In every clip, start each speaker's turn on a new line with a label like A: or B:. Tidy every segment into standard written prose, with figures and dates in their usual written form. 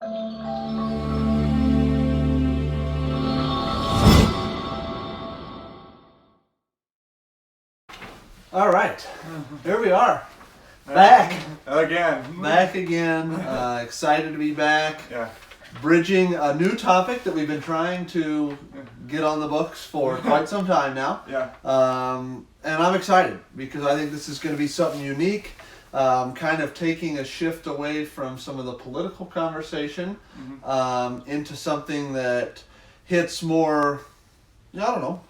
A: All right, here we are, back
B: again.
A: Excited to be back.
B: Yeah.
A: Bridging a new topic that we've been trying to get on the books for quite some time now.
B: Yeah.
A: And I'm excited because I think this is going to be something unique, kind of taking a shift away from some of the political conversation into something that hits more,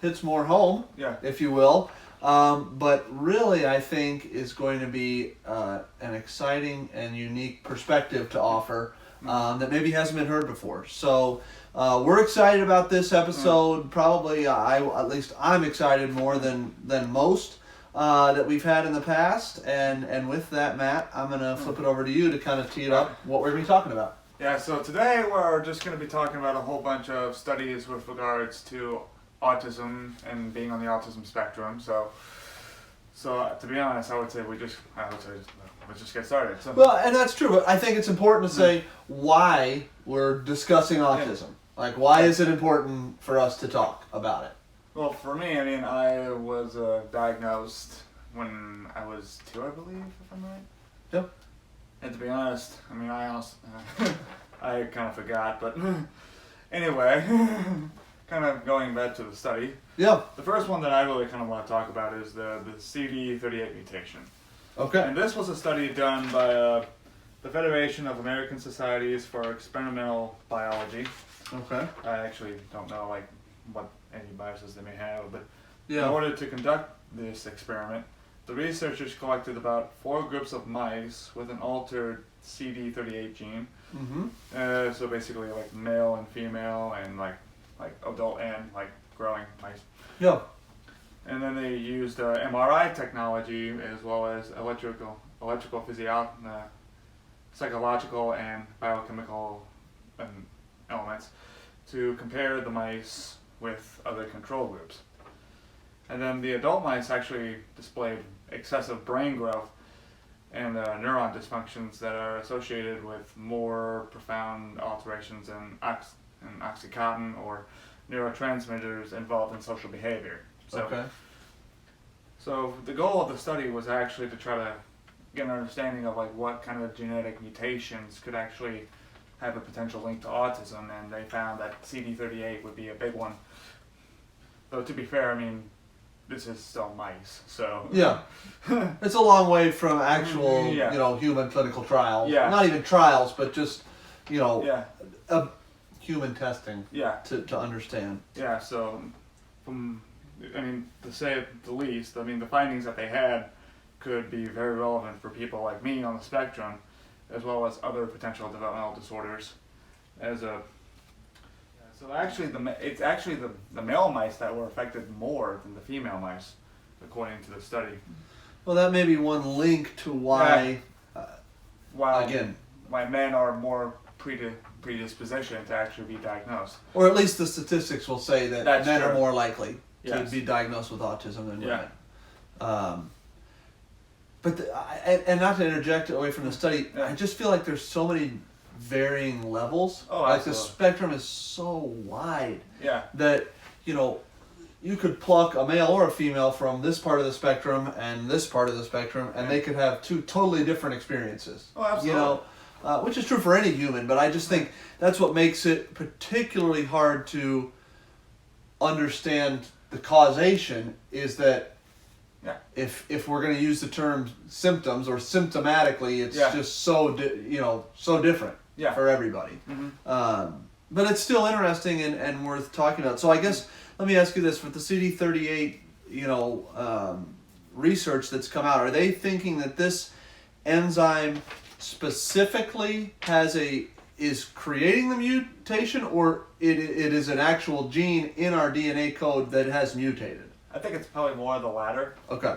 A: hits more home, if you will. But really, I think is going to be an exciting and unique perspective to offer that maybe hasn't been heard before. So we're excited about this episode. Probably, at least I'm excited more than most that we've had in the past. And with that, Matt, I'm going to flip it over to you to kind of tee it up what we're going to be talking about.
B: Yeah, so today we're just going to be talking about a whole bunch of studies with regards to autism and being on the autism spectrum. So to be honest, I would say let's just get started. So.
A: Well, and that's true, but I think it's important to say why we're discussing autism. Yeah. Like, why is it important for us to talk about it?
B: Well, for me, I mean, I was diagnosed when I was 2, I believe, if I'm right.
A: Yep.
B: And to be honest, I mean, I kind of forgot, but anyway, kind of going back to the study.
A: Yeah.
B: The first one that I really kind of want to talk about is the CD38 mutation.
A: Okay.
B: And this was a study done by the Federation of American Societies for Experimental Biology.
A: Okay.
B: I actually don't know what any biases they may have, but
A: in
B: order to conduct this experiment, the researchers collected about 4 groups of mice with an altered CD38 gene.
A: Mm-hmm.
B: So basically, like male and female, and like adult and growing mice.
A: Yeah.
B: And then they used MRI technology as well as electrical psychological and biochemical elements to compare the mice with other control groups. And then the adult mice actually displayed excessive brain growth and neuron dysfunctions that are associated with more profound alterations in oxytocin or neurotransmitters involved in social behavior. So the goal of the study was actually to try to get an understanding of what kind of genetic mutations could actually have a potential link to autism, and they found that CD38 would be a big one. Though to be fair, I mean, this is still mice, so
A: yeah, it's a long way from actual human clinical trials.
B: Yeah.
A: Not even trials, but just human testing.
B: Yeah.
A: To understand.
B: Yeah. So to say the least, the findings that they had could be very relevant for people like me on the spectrum, as well as other potential developmental disorders. So actually, it's actually the male mice that were affected more than the female mice, according to the study.
A: Well, that may be one link to why.
B: Why men are more predisposition to actually be diagnosed.
A: Or at least the statistics will say that men are more likely to be diagnosed with autism than women. And not to interject away from the study, I just feel like there's so many varying levels.
B: Oh,
A: like the spectrum is so wide that you could pluck a male or a female from this part of the spectrum and this part of the spectrum, and they could have 2 totally different experiences.
B: Oh, absolutely.
A: Which is true for any human, but I just think that's what makes it particularly hard to understand the causation, is that if we're going to use the term symptoms or symptomatically, it's just so different for everybody.
B: Mm-hmm.
A: But it's still interesting and worth talking about. So I guess let me ask you this: with the CD38, research that's come out, are they thinking that this enzyme specifically is creating the mutation, or it is an actual gene in our DNA code that has mutated?
B: I think it's probably more the latter.
A: Okay.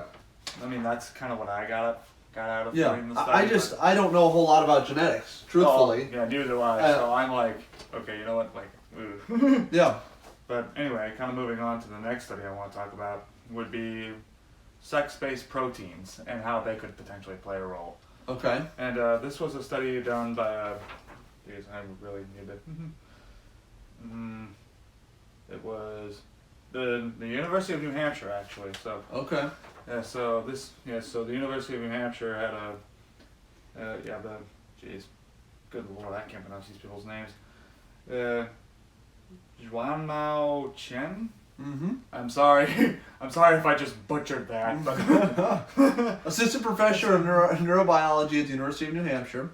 B: That's kind of what I got out of reading the study.
A: I don't know a whole lot about genetics, truthfully.
B: Oh, yeah, neither do I. So I'm like, okay, you know what, ooh.
A: Yeah.
B: But anyway, kind of moving on to the next study I want to talk about would be sex-based proteins and how they could potentially play a role.
A: Okay.
B: And this was a study done by Jeez, I really need it. It was the University of New Hampshire, actually. So
A: Okay.
B: yeah, so the University of New Hampshire had good lord, I can't pronounce these people's names. Juan Mao Chen.
A: Mm-hmm.
B: I'm sorry. I'm sorry if I just butchered that. But
A: Assistant professor of neurobiology at the University of New Hampshire.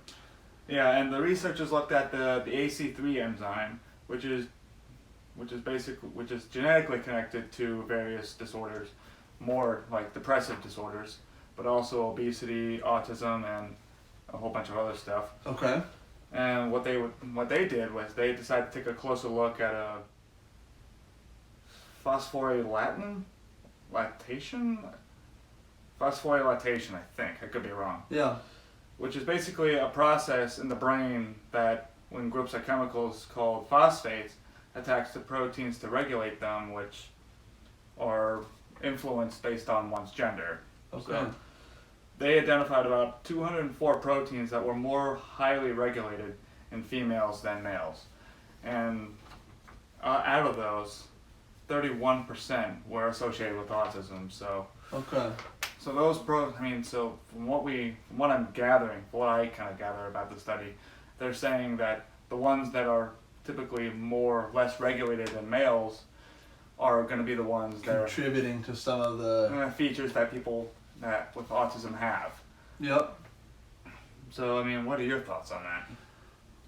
B: yeah, and the researchers looked at the AC3 enzyme, which is genetically connected to various disorders, more like depressive disorders, but also obesity, autism, and a whole bunch of other stuff.
A: Okay.
B: And what they did was they decided to take a closer look at a phosphorylatation, I think. I could be wrong.
A: Yeah.
B: Which is basically a process in the brain that, when groups of chemicals called phosphates attach to proteins to regulate them, which are influenced based on one's gender.
A: Okay.
B: So they identified about 204 proteins that were more highly regulated in females than males. And out of those, 31% were associated with autism. So
A: Okay.
B: so those so from what I'm gathering, what I kind of gather about the study, they're saying that the ones that are typically less regulated than males are going to be the ones that are
A: Contributing to some of the.
B: features that people that with autism have.
A: Yep.
B: So, I mean, what are your thoughts on that?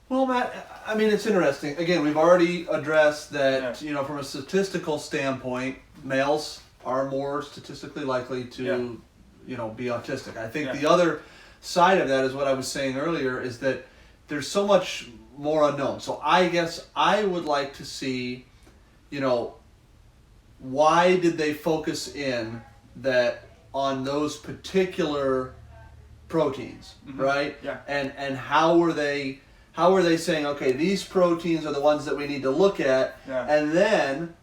A: Well, Matt, I mean, it's interesting. Again, we've already addressed that,
B: Yeah.
A: from a statistical standpoint, males are more statistically likely to, be autistic. I think the other side of that is what I was saying earlier, is that there's so much more unknown. So I guess I would like to see, why did they focus in that on those particular proteins, right?
B: Yeah.
A: And how were they saying, okay, these proteins are the ones that we need to look at, and then,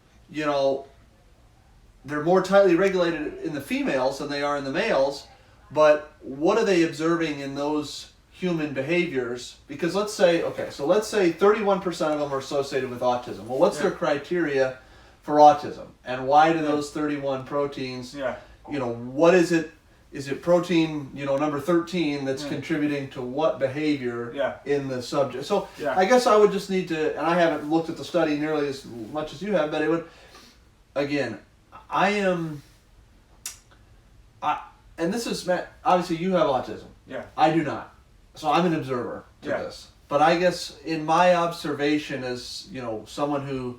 A: they're more tightly regulated in the females than they are in the males, but what are they observing in those human behaviors? Because let's say 31% of them are associated with autism. Well, what's their criteria for autism? And why do those 31 proteins, what is it? Is it protein, number 13 that's contributing to what behavior in the subject? So I guess I would just need to, and I haven't looked at the study nearly as much as you have, but it would, again, and this is, Matt, obviously you have autism.
B: Yeah.
A: I do not. So I'm an observer to this. But I guess in my observation as, someone who,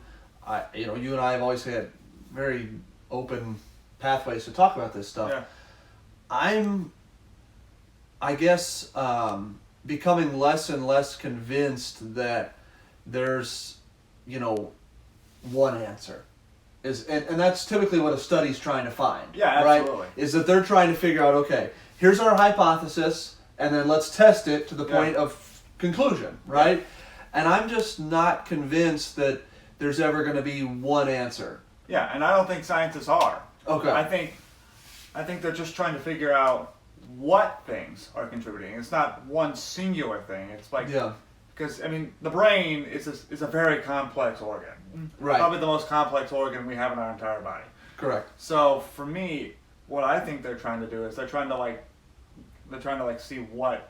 A: you and I have always had very open pathways to talk about this stuff.
B: Yeah.
A: I'm, I guess, becoming less and less convinced that there's, one answer. And that's typically what a study's trying to find.
B: Yeah,
A: right?
B: absolutely.
A: Is that they're trying to figure out, okay, here's our hypothesis, and then let's test it to the point of conclusion, right? Yeah. And I'm just not convinced that there's ever going to be one answer.
B: Yeah, and I don't think scientists are.
A: Okay.
B: I think they're just trying to figure out what things are contributing. It's not one singular thing. It's like, because the brain is a very complex organ.
A: Right.
B: Probably the most complex organ we have in our entire body.
A: Correct.
B: So for me, what I think they're trying to do is they're trying to see what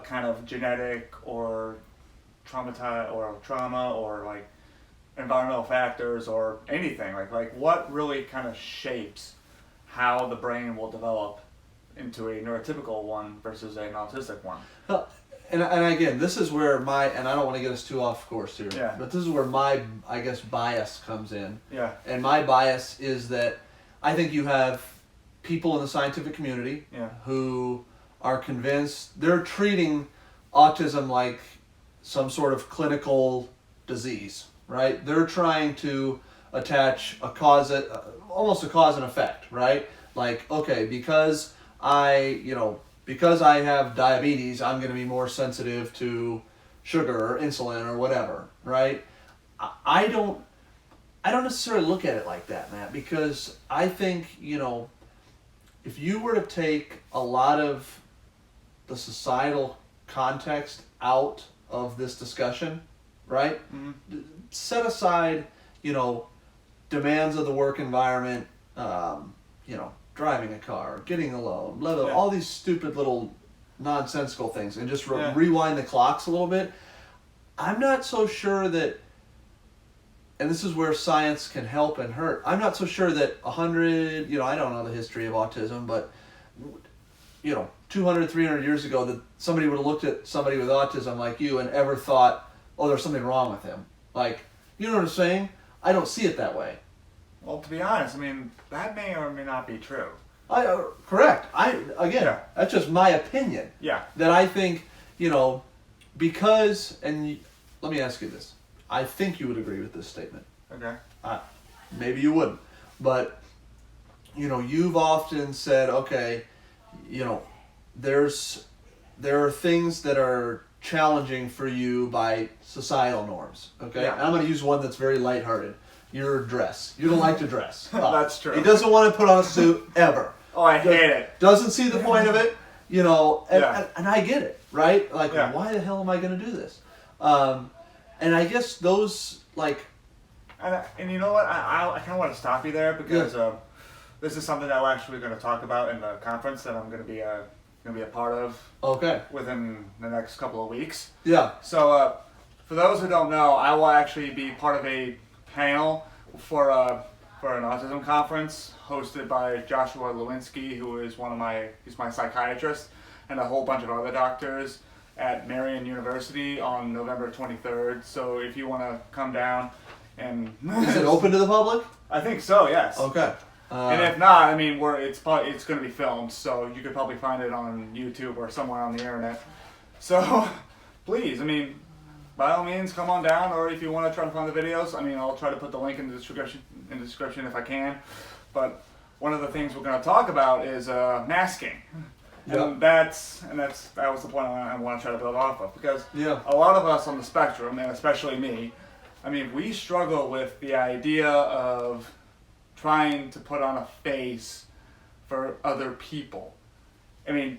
B: kind of genetic or trauma or like environmental factors or anything like what really kind of shapes how the brain will develop into a neurotypical one versus an autistic one.
A: And again, this is where and I don't want to get us too off course here, but this is where my, I guess, bias comes in.
B: Yeah.
A: And my bias is that I think you have people in the scientific community who are convinced they're treating autism like some sort of clinical disease, right? They're trying to attach almost a cause and effect, right? Like, okay, because I have diabetes, I'm going to be more sensitive to sugar or insulin or whatever, right? I don't necessarily look at it like that, Matt, because I think, if you were to take a lot of the societal context out of this discussion, right?
B: Mm-hmm.
A: Set aside, demands of the work environment, driving a car, getting a loan, all these stupid little nonsensical things, and just rewind the clocks a little bit. I'm not so sure that, and this is where science can help and hurt, I'm not so sure that 100, I don't know the history of autism, but 200, 300 years ago, that somebody would have looked at somebody with autism like you and ever thought, oh, there's something wrong with him. Like, you know what I'm saying? I don't see it that way.
B: Well, to be honest, that may or may not be true.
A: Correct. That's just my opinion.
B: Yeah.
A: That I think, because, and let me ask you this. I think you would agree with this statement.
B: Okay.
A: Maybe you wouldn't. But, you've often said, okay, there are things that are challenging for you by societal norms. Okay?
B: Yeah.
A: And I'm going to use one that's very lighthearted. Your dress. You don't like to dress.
B: That's true.
A: He doesn't want to put on a suit ever.
B: Oh, I hate it.
A: Doesn't see the point of it, and I get it, right? Like, why the hell am I going to do this? And I guess those, like...
B: And you know what? I kind of want to stop you there because this is something that we're actually going to talk about in the conference that I'm going to be a part of. Okay. Within the next couple of weeks. Yeah. So for those who don't know, I will actually be part of a panel for an autism conference hosted by Joshua Lewinsky, who is he's my psychiatrist, and a whole bunch of other doctors at Marian University on November 23rd. So if you want to come down and...
A: Is it open to the public?
B: I think so, yes.
A: Okay.
B: And if not, it's going to be filmed, so you could probably find it on YouTube or somewhere on the internet. So please, by all means, come on down, or if you want to try to find the videos, I'll try to put the link in the description if I can. But one of the things we're going to talk about is masking. Yep. And that was the point I want to try to build off of, because a lot of us on the spectrum, and especially me, we struggle with the idea of trying to put on a face for other people. And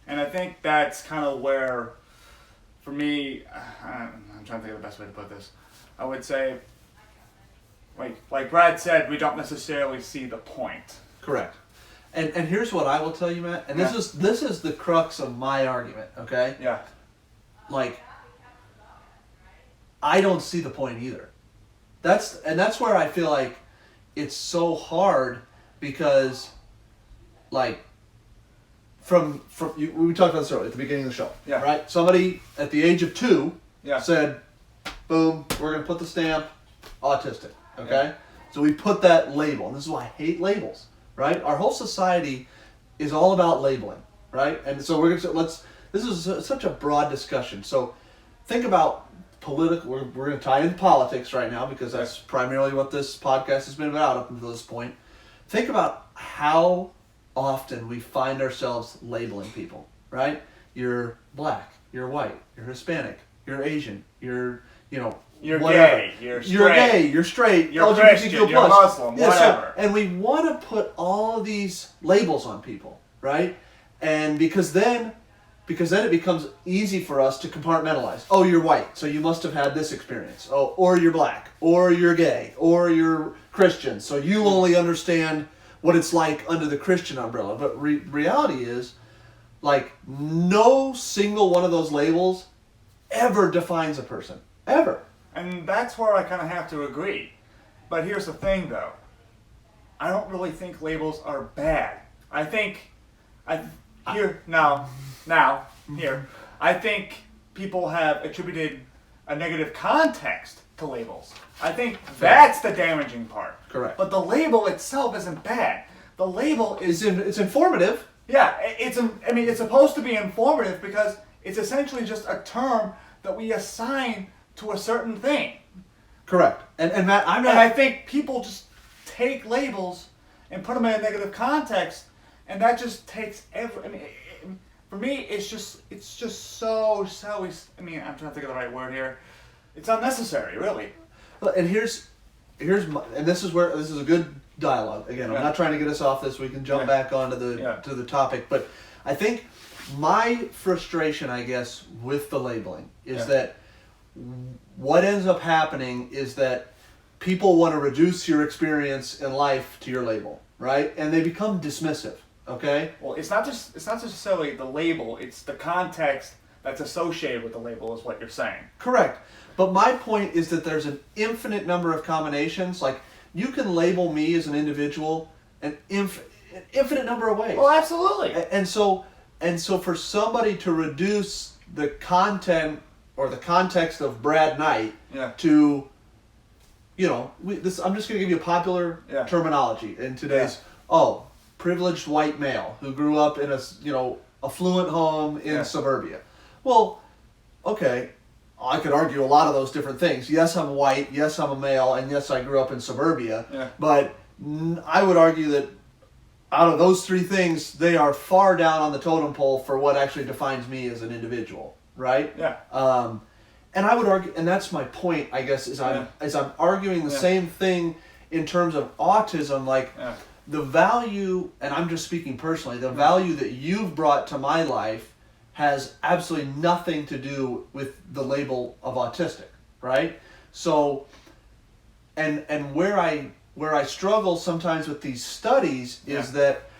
B: I think that's kind of where, for me, I'm trying to think of the best way to put this. I would say, like Brad said, we don't necessarily see the point.
A: Correct. And here's what I will tell you, Matt. And this is the crux of my argument. Okay.
B: Yeah.
A: Like, I don't see the point either. That's where I feel like it's so hard, because, like, we talked about this earlier at the beginning of the show. Yeah. Right. Somebody at the age of 2 said, "Boom, we're gonna put the stamp, autistic." Okay. Yeah. So we put that label, and this is why I hate labels. Right. Our whole society is all about labeling. Right. And so we're gonna this is such a broad discussion. So think about political. We're going to tie in politics right now, because that's primarily what this podcast has been about up until this point. Think about how often we find ourselves labeling people, right? You're black, you're white, you're Hispanic, you're Asian, you're whatever.
B: Gay, you're
A: straight,
B: you're Christian, you're Muslim, whatever.
A: And we want to put all of these labels on people, right? And because then it becomes easy for us to compartmentalize. Oh, you're white, so you must have had this experience. Oh, or you're black, or you're gay, or you're Christian, so you only understand what it's like under the Christian umbrella. But reality is, like, no single one of those labels ever defines a person. Ever.
B: And that's where I kind of have to agree. But here's the thing, though. I don't really think labels are bad. I think I think people have attributed a negative context to labels. I think that's the damaging part.
A: Correct.
B: But the label itself isn't bad. The label is...
A: It's informative.
B: Yeah, it's supposed to be informative, because it's essentially just a term that we assign to a certain thing.
A: Correct. And Matt,
B: And I think people just take labels and put them in a negative context, and that just takes for me, it's just so. I'm trying to think of the right word here. It's unnecessary, really.
A: Well, and this is a good dialogue. Again, I'm not trying to get us off this. We can jump back onto the to the topic, but I think my frustration, I guess, with the labeling is
B: Yeah.
A: that what ends up happening is that people want to reduce your experience in life to your label, right? And they become dismissive, okay?
B: Well, it's not necessarily the label, it's the context that's associated with the label is what you're saying.
A: Correct. But my point is that there's an infinite number of combinations. Like, you can label me as an individual an infinite number of ways.
B: Well, absolutely.
A: And so for somebody to reduce the content or the context of Brad Knight
B: Yeah.
A: to, I'm just going to give you a popular
B: Yeah.
A: terminology in today's, privileged white male who grew up in a, affluent home in
B: Yeah.
A: suburbia. Well, okay, I could argue a lot of those different things. Yes, I'm white. Yes, I'm a male. And yes, I grew up in suburbia.
B: Yeah.
A: But I would argue that out of those three things, they are far down on the totem pole for what actually defines me as an individual, right?
B: Yeah.
A: And I would argue, and that's my point, I guess, is I'm arguing the same thing in terms of autism, like the value, and I'm just speaking personally, the value that you've brought to my life has absolutely nothing to do with the label of autistic, right? So, and where I struggle sometimes with these studies is that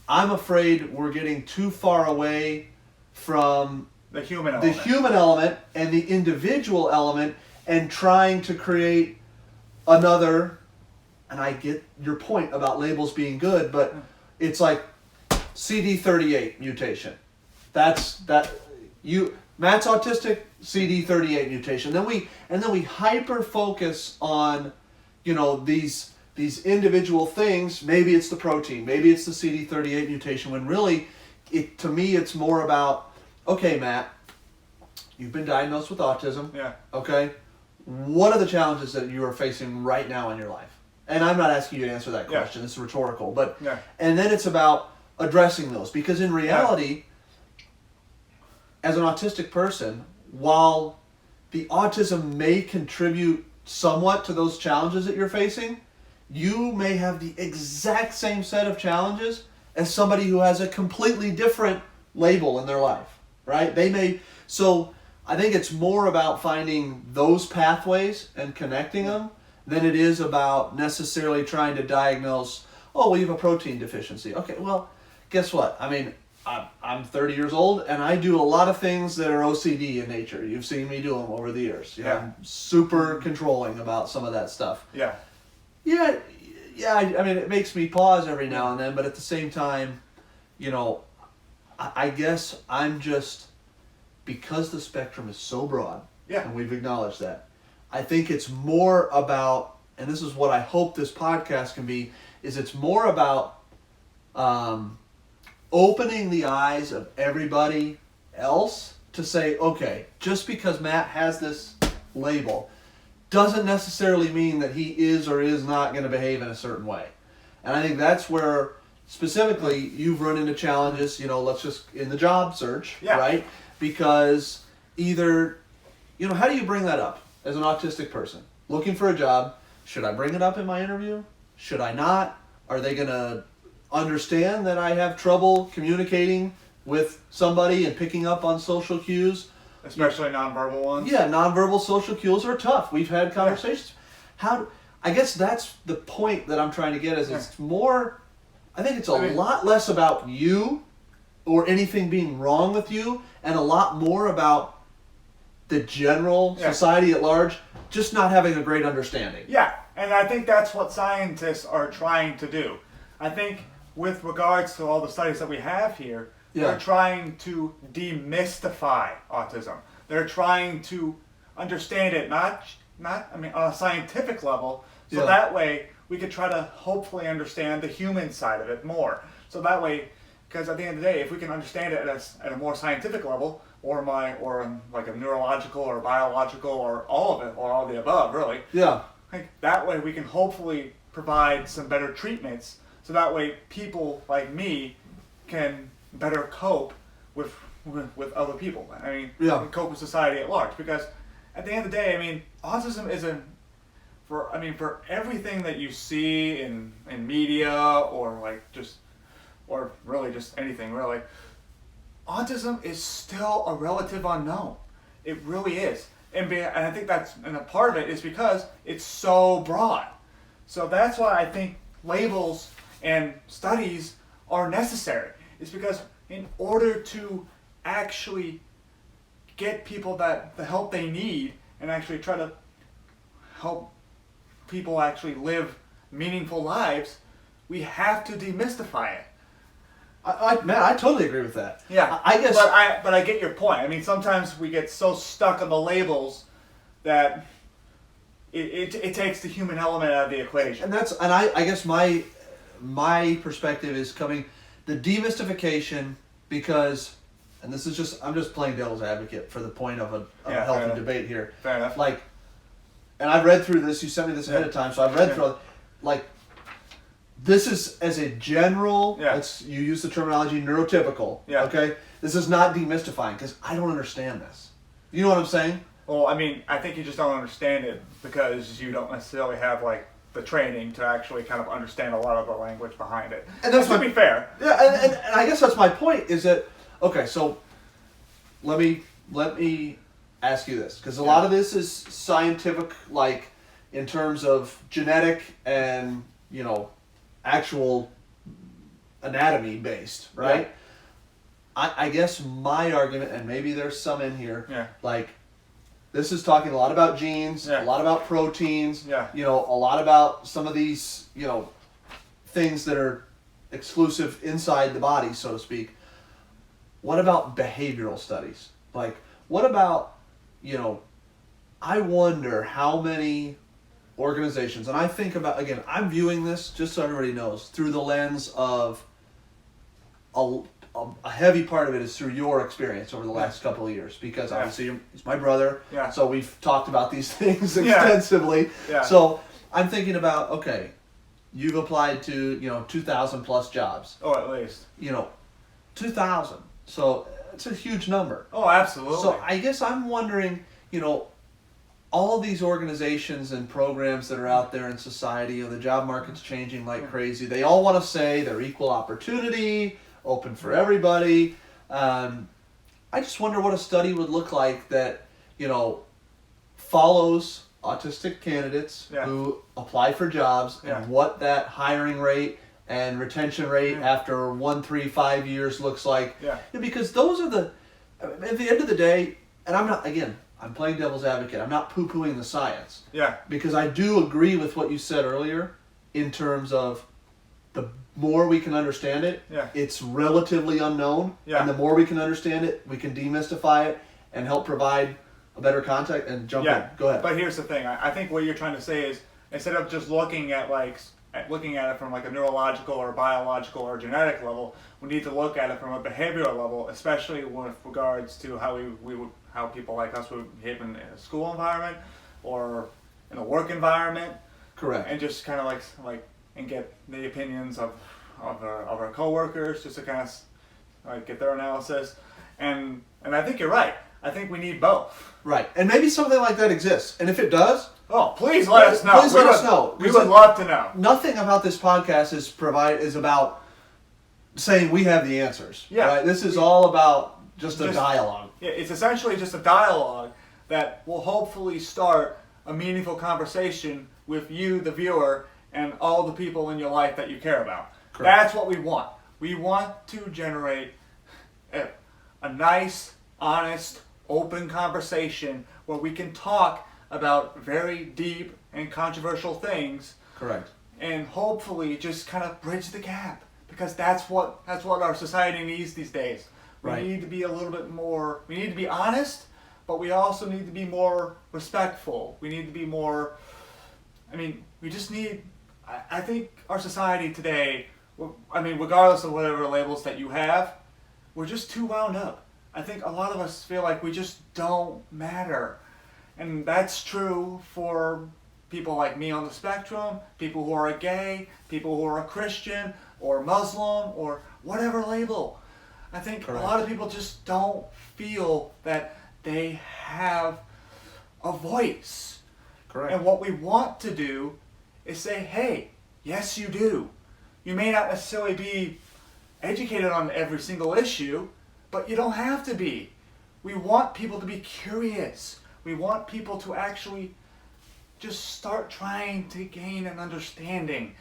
A: I'm afraid we're getting too far away from
B: The human
A: the
B: element.
A: human element and the individual element and trying to create another, and I get your point about labels being good, but it's like CD38 mutation. Matt's autistic, CD38 mutation. Then we hyper focus on, these individual things. Maybe it's the protein, maybe it's the CD38 mutation, when really to me it's more about, okay, Matt, you've been diagnosed with autism.
B: Yeah.
A: Okay? What are the challenges that you are facing right now in your life? And I'm not asking you to answer that question. It's rhetorical. But and then it's about addressing those, because in reality, as an autistic person, while the autism may contribute somewhat to those challenges that you're facing, you may have the exact same set of challenges as somebody who has a completely different label in their life, right? So I think it's more about finding those pathways and connecting them than it is about necessarily trying to diagnose, you have a protein deficiency. Okay, well, guess what? I mean, I'm 30 years old, and I do a lot of things that are OCD in nature. You've seen me do them over the years. I'm super controlling about some of that stuff.
B: Yeah.
A: I mean, it makes me pause every now and then, but at the same time, I guess I'm just, because the spectrum is so broad, and we've acknowledged that, I think it's more about, and this is what I hope this podcast can be, is it's more about opening the eyes of everybody else to say, okay, just because Matt has this label doesn't necessarily mean that he is or is not going to behave in a certain way. And I think that's where specifically you've run into challenges, let's just in the job search, right? Because either, how do you bring that up as an autistic person looking for a job? Should I bring it up in my interview? Should I not? Are they going to understand that I have trouble communicating with somebody and picking up on social cues?
B: Especially nonverbal ones.
A: Yeah, nonverbal social cues are tough. We've had conversations. I guess that's the point that I'm trying to get is it's more, I think it's a lot less about you or anything being wrong with you and a lot more about the general society at large just not having a great understanding.
B: Yeah, and I think that's what scientists are trying to do. I think with regards to all the studies that we have here, they're trying to demystify autism. They're trying to understand it, not on a scientific level, so that way we could try to hopefully understand the human side of it more. So that way, because at the end of the day, if we can understand it at a more scientific level, or like a neurological or biological or all of it, or all of the above, really.
A: Yeah.
B: Like that way we can hopefully provide some better treatments, so that way people like me can better cope with other people. I mean, cope with society at large. Because at the end of the day, I mean, autism isn't for everything that you see in media or really just anything really. autism is still a relative unknown. It really is. And I think and a part of it is because it's so broad. So that's why I think labels and studies are necessary. It's because in order to actually get people the help they need and actually try to help people actually live meaningful lives, we have to demystify it.
A: I totally agree with that.
B: Yeah,
A: I guess.
B: But I get your point. I mean, sometimes we get so stuck on the labels that it takes the human element out of the equation.
A: And I guess my perspective is coming the demystification because, and this is just I'm just playing devil's advocate for the point of a healthy debate here.
B: Fair enough.
A: Like, and I've read through this. You sent me this ahead of time, so I've read through. Like, this is as a general.
B: Yeah.
A: You use the terminology neurotypical.
B: Yeah.
A: Okay. This is not demystifying because I don't understand this. You know what I'm saying?
B: Well, I mean, I think you just don't understand it because you don't necessarily have like the training to actually kind of understand a lot of the language behind it.
A: And that's
B: to be fair.
A: Yeah, and I guess that's my point. Is that okay? So let me ask you this because a lot of this is scientific, like in terms of genetic and actual anatomy based, right? Yeah. I guess my argument, and maybe there's some in here, like this is talking a lot about genes, a lot about proteins, a lot about some of these, things that are exclusive inside the body, so to speak. What about behavioral studies? Like, what about, I wonder how many organizations, and I think about, again, I'm viewing this, just so everybody knows, through the lens of a heavy part of it is through your experience over the last couple of years, because obviously he's my brother, so we've talked about these things extensively. So I'm thinking about, okay, you've applied to 2,000 plus jobs.
B: Oh, at least
A: 2,000. So it's a huge number.
B: Oh, absolutely.
A: So I guess I'm wondering, all these organizations and programs that are out there in society, the job market's changing like crazy. They all want to say they're equal opportunity, open for everybody. I just wonder what a study would look like that, follows autistic candidates who apply for jobs and what that hiring rate and retention rate after 1, 3, 5 years looks like. Because those are at the end of the day, and I'm playing devil's advocate. I'm not poo-pooing the science. Because I do agree with what you said earlier in terms of the more we can understand it, it's relatively unknown. And the more we can understand it, we can demystify it and help provide a better context and jump in. Go ahead.
B: But here's the thing. I think what you're trying to say is instead of just looking at it from like a neurological or biological or genetic level, we need to look at it from a behavioral level, especially with regards to how people like us would behave in a school environment or in a work environment.
A: Correct.
B: And just kind of like and get the opinions of our coworkers, just to kind of get their analysis. And I think you're right. I think we need both.
A: Right. And maybe something like that exists. And if it does,
B: please let us know.
A: Please let us know.
B: We would love to know.
A: Nothing about this podcast is about saying we have the answers. Right? This is all about just a dialogue.
B: Yeah, it's essentially just a dialogue that will hopefully start a meaningful conversation with you, the viewer, and all the people in your life that you care about. Correct. That's what we want. We want to generate a nice, honest, open conversation where we can talk about very deep and controversial things.
A: Correct.
B: And hopefully just kind of bridge the gap, because that's what our society needs these days. We need to be a little bit more, we need to be honest, but we also need to be more respectful. We need to be more, we just need, I think our society today, regardless of whatever labels that you have, we're just too wound up. I think a lot of us feel like we just don't matter. And that's true for people like me on the spectrum, people who are gay, people who are a Christian or Muslim or whatever label. I think a lot of people just don't feel that they have a voice. Correct. And what we want to do is say, hey, yes you do. You may not necessarily be educated on every single issue, But you don't have to be. We want people to be curious. We want people to actually just start trying to gain an understanding.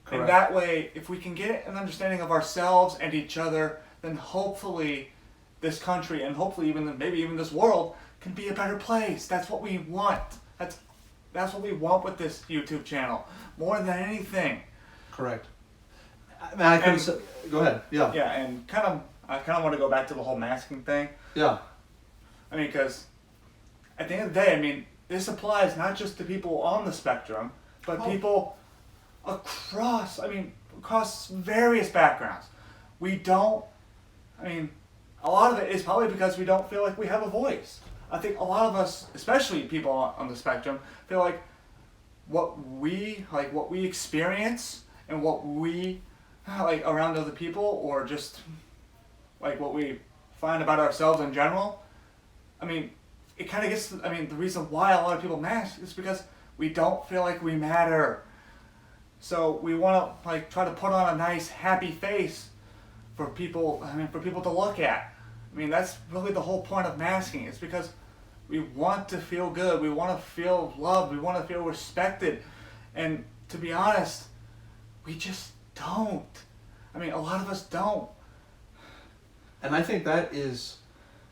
A: Correct.
B: And that way, if we can get an understanding of ourselves and each other, then hopefully this country and hopefully maybe even this world can be a better place. That's what we want. That's what we want with this YouTube channel more than anything.
A: Correct. I mean, go ahead. Yeah.
B: Yeah, and I kind of want to go back to the whole masking thing.
A: Yeah.
B: I mean, because at the end of the day, I mean, this applies not just to people on the spectrum, but people across various backgrounds. A lot of it is probably because we don't feel like we have a voice. I think a lot of us, especially people on the spectrum, feel like what we experience and what we like around other people, or just like what we find about ourselves in general. I mean, it kind of gets. The reason why a lot of people mask is because we don't feel like we matter. So we want to try to put on a nice, happy face for people. For people to look at. I mean, that's really the whole point of masking. It's because we want to feel good. We want to feel loved. We want to feel respected. And to be honest, we just don't. I mean, a lot of us don't.
A: And I think that is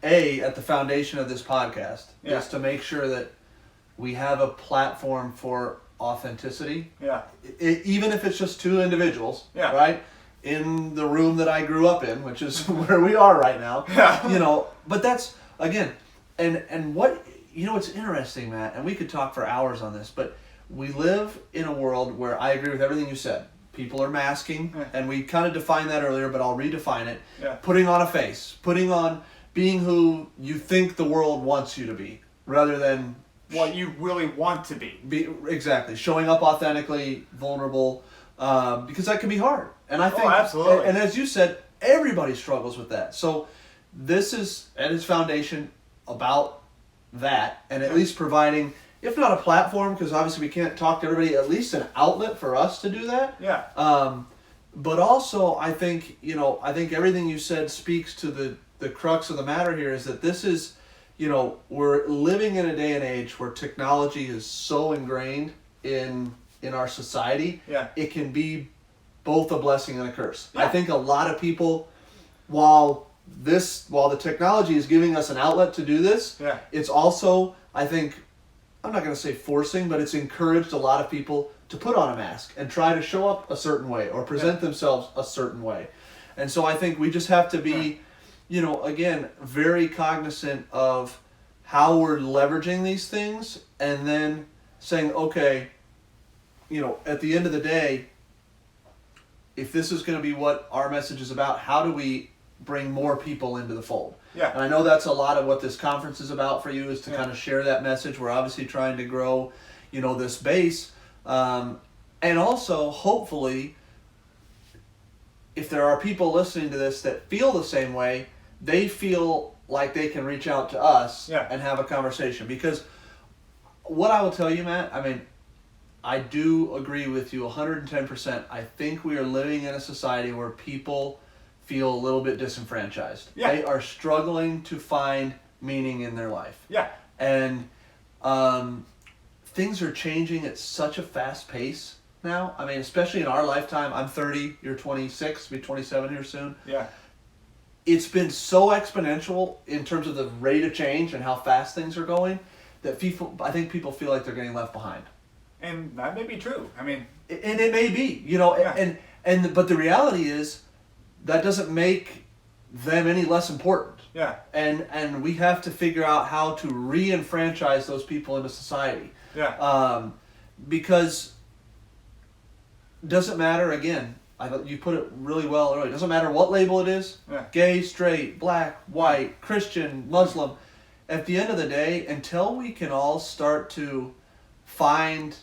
A: at the foundation of this podcast, is to make sure that we have a platform for authenticity.
B: Yeah.
A: Even if it's just two individuals,
B: yeah.
A: right? In the room that I grew up in, which is where we are right now.
B: Yeah.
A: But that's, again, and what, it's interesting, Matt, and we could talk for hours on this, but we live in a world where I agree with everything you said. People are masking, and we kind of defined that earlier, but I'll redefine it.
B: Yeah.
A: Putting on a face, being who you think the world wants you to be, rather than
B: what you really want to be.
A: Exactly. Showing up authentically, vulnerable, because that can be hard. And I think,
B: absolutely.
A: And as you said, everybody struggles with that. So this is at its foundation about that, and at least providing, if not a platform, because obviously we can't talk to everybody, at least an outlet for us to do that.
B: Yeah.
A: But also, I think everything you said speaks to the crux of the matter here, is that this is, we're living in a day and age where technology is so ingrained in our society.
B: Yeah.
A: It can be both a blessing and a curse.
B: Yeah.
A: I think a lot of people, while the technology is giving us an outlet to do this, it's also, I think, I'm not going to say forcing, but it's encouraged a lot of people to put on a mask and try to show up a certain way or present themselves a certain way. And so I think we just have to be, again, very cognizant of how we're leveraging these things, and then saying, okay, at the end of the day, if this is going to be what our message is about, how do we bring more people into the fold?
B: Yeah.
A: And I know that's a lot of what this conference is about for you, is to kind of share that message. We're obviously trying to grow, this base. And also, hopefully, if there are people listening to this that feel the same way, they feel like they can reach out to us and have a conversation. Because what I will tell you, Matt, I do agree with you 110%. I think we are living in a society where people feel a little bit disenfranchised.
B: Yeah.
A: They are struggling to find meaning in their life.
B: Yeah.
A: And things are changing at such a fast pace now. Especially in our lifetime. I'm 30, you're 26, be 27 here soon.
B: Yeah.
A: It's been so exponential in terms of the rate of change and how fast things are going that I think people feel like they're getting left behind.
B: And that may be true.
A: And it may be, but the reality is that doesn't make them any less important.
B: Yeah.
A: And we have to figure out how to re-enfranchise those people into society.
B: Yeah.
A: Because it doesn't matter, again, you put it really well earlier, it doesn't matter what label it is, gay, straight, black, white, Christian, Muslim. At the end of the day, until we can all start to find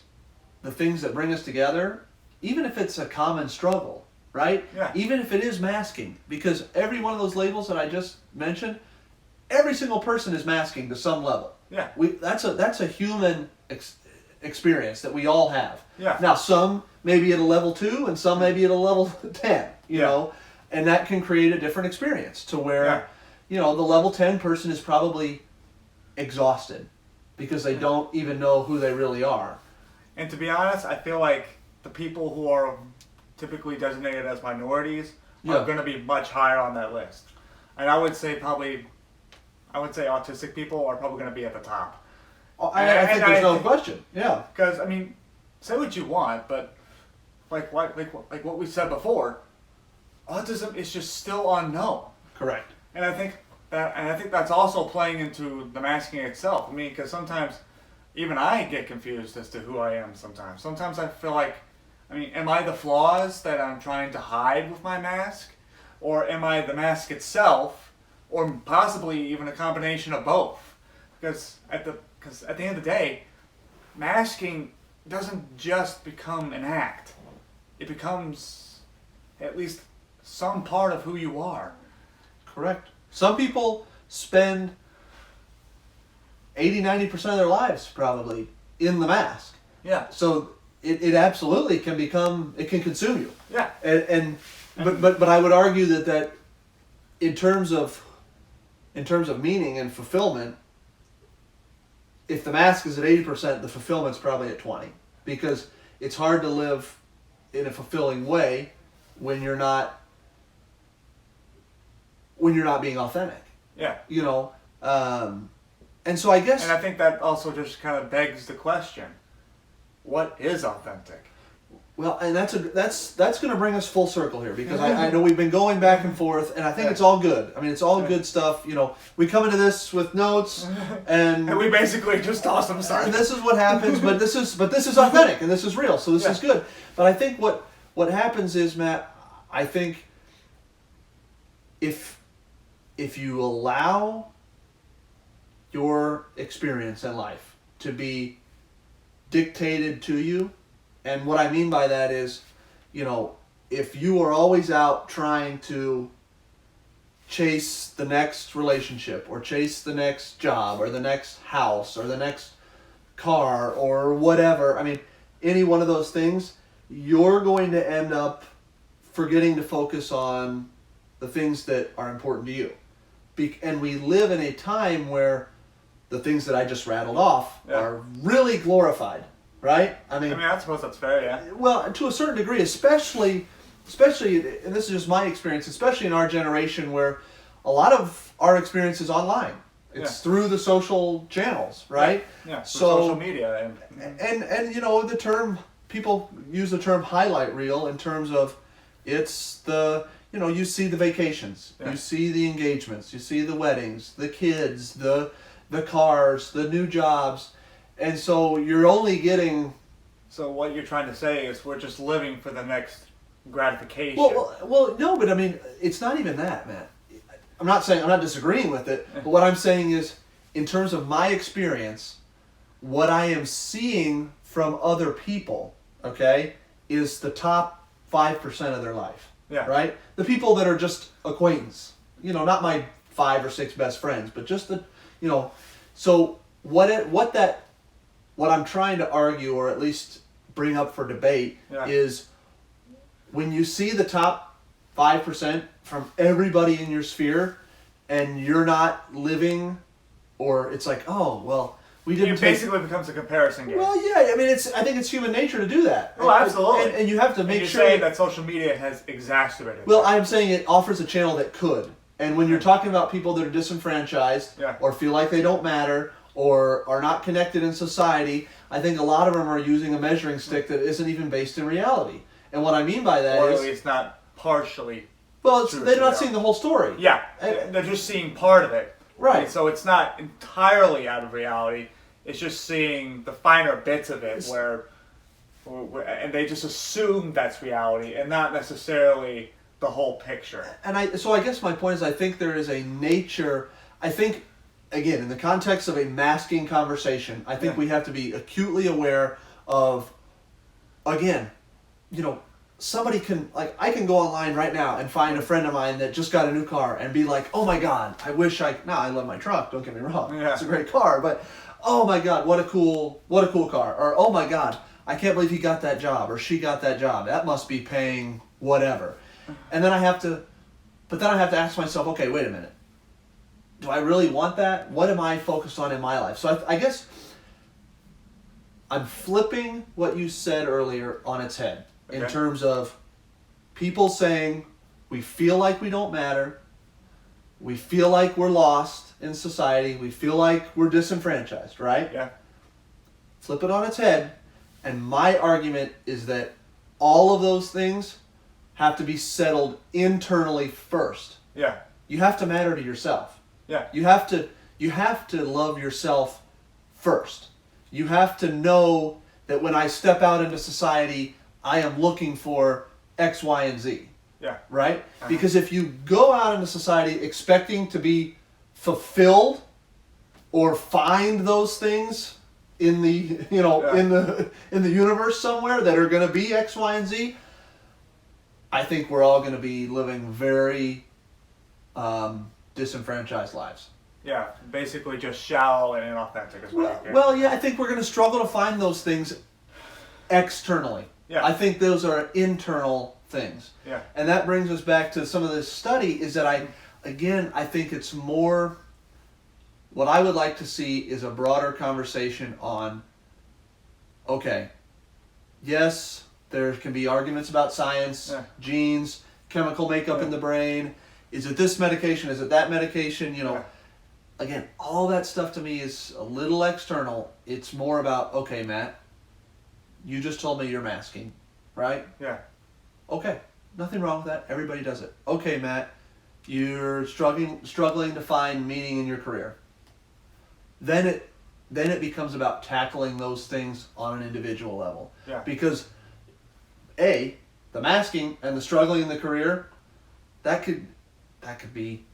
A: the things that bring us together, even if it's a common struggle, right?
B: Yeah.
A: Even if it is masking, because every one of those labels that I just mentioned, every single person is masking to some level.
B: Yeah.
A: That's a human experience that we all have.
B: Yeah.
A: Now, some may be at a level 2 and some may be at a level 10, you know, and that can create a different experience to where, the level 10 person is probably exhausted because they don't even know who they really are.
B: And to be honest, I feel like the people who are typically designated as minorities are going to be much higher on that list. And I would say autistic people are probably going to be at the top.
A: I think there's no question. Yeah.
B: Because, I mean, say what you want, but like what we said before, autism is just still unknown.
A: Correct.
B: And I think that's also playing into the masking itself. I mean, because sometimes even I get confused as to who I am sometimes. Sometimes I feel like, I mean, am I the flaws that I'm trying to hide with my mask? Or am I the mask itself? Or possibly even a combination of both? Because at the end of the day, masking doesn't just become an act. It becomes at least some part of who you are.
A: Correct. Some people spend 80-90% of their lives probably in the mask.
B: Yeah.
A: So it absolutely can consume you.
B: Yeah.
A: But I would argue that in terms of meaning and fulfillment, if the mask is at 80%, the fulfillment's probably at 20%, because it's hard to live in a fulfilling way when you're not being authentic.
B: Yeah.
A: And so I guess...
B: And I think that also just kind of begs the question, what is authentic?
A: Well, and that's going to bring us full circle here, because I know we've been going back and forth, and I think it's all good. I mean, it's all good stuff. We come into this with notes, and
B: we basically just toss them aside.
A: And this is what happens, but this is authentic, and this is real, so this is good. But I think what happens is, Matt, I think if you allow your experience in life to be dictated to you, and what I mean by that is, if you are always out trying to chase the next relationship or chase the next job or the next house or the next car or whatever, I mean, any one of those things, you're going to end up forgetting to focus on the things that are important to you. And we live in a time where the things that I just rattled off are really glorified. Right? I mean,
B: I suppose that's fair, yeah.
A: Well, to a certain degree, especially, and this is just my experience, especially in our generation where a lot of our experience is online. It's through the social channels, right?
B: Yeah, so, social media.
A: And the term, people use the term highlight reel in terms of it's the, you see the vacations, you see the engagements, you see the weddings, the kids, the cars, the new jobs. And so you're only getting...
B: So what you're trying to say is we're just living for the next gratification.
A: Well, no, but I mean, it's not even that, man. I'm not disagreeing with it, but what I'm saying is, in terms of my experience, what I am seeing from other people, okay, is the top 5% of their life.
B: Yeah.
A: Right? The people that are just acquaintance. Not my 5 or 6 best friends, but just the, so what I'm trying to argue, or at least bring up for debate, is when you see the top 5% from everybody in your sphere, and you're not living, or it's like, oh, well, we didn't.
B: It basically becomes a comparison game.
A: Well, yeah, I mean, I think it's human nature to do that.
B: Oh, absolutely.
A: And you have to make sure.
B: You're saying that social media has exacerbated.
A: Well, I'm saying it offers a channel that could. And when you're talking about people that are disenfranchised, or feel like they don't matter, or are not connected in society, I think a lot of them are using a measuring stick that isn't even based in reality. And what I mean by that
B: or
A: is...
B: Or at least not partially.
A: Well, they're not seeing the whole story.
B: Yeah, they're just seeing part of it.
A: Right.
B: And so it's not entirely out of reality. It's just seeing the finer bits of it and they just assume that's reality and not necessarily the whole picture.
A: So I guess my point is, I think there is a nature... I think... Again, in the context of a masking conversation, I think we have to be acutely aware of, again, somebody can, I can go online right now and find a friend of mine that just got a new car and be like, oh my God, I love my truck, don't get me wrong, it's a great car, but oh my God, what a cool car, or oh my God, I can't believe he got that job, or she got that job, that must be paying whatever. And then I have to ask myself, okay, wait a minute. do I really want that? What am I focused on in my life? So I guess I'm flipping what you said earlier on its head in terms of people saying we feel like we don't matter, we feel like we're lost in society, we feel like we're disenfranchised, right?
B: Yeah.
A: Flip it on its head, and my argument is that all of those things have to be settled internally first.
B: Yeah.
A: You have to matter to yourself.
B: Yeah.
A: You have to love yourself first. You have to know that when I step out into society, I am looking for X, Y, and Z.
B: Yeah.
A: Right?
B: Uh-huh.
A: Because if you go out into society expecting to be fulfilled or find those things in the in the universe somewhere that are going to be X, Y, and Z, I think we're all going to be living very disenfranchised lives.
B: Yeah, basically just shallow and inauthentic as well.
A: Well, yeah, I think we're going to struggle to find those things externally.
B: Yeah.
A: I think those are internal things.
B: Yeah.
A: And that brings us back to some of this study is that I think it's more, what I would like to see is a broader conversation on, okay, yes, there can be arguments about science, genes, chemical makeup in the brain. Is it this medication? Is it that medication? Again, all that stuff to me is a little external. It's more about, okay, Matt, you just told me you're masking, right?
B: Yeah.
A: Okay, nothing wrong with that. Everybody does it. Okay, Matt, you're struggling to find meaning in your career. Then it becomes about tackling those things on an individual level.
B: Yeah.
A: Because the masking and the struggling in the career, that could be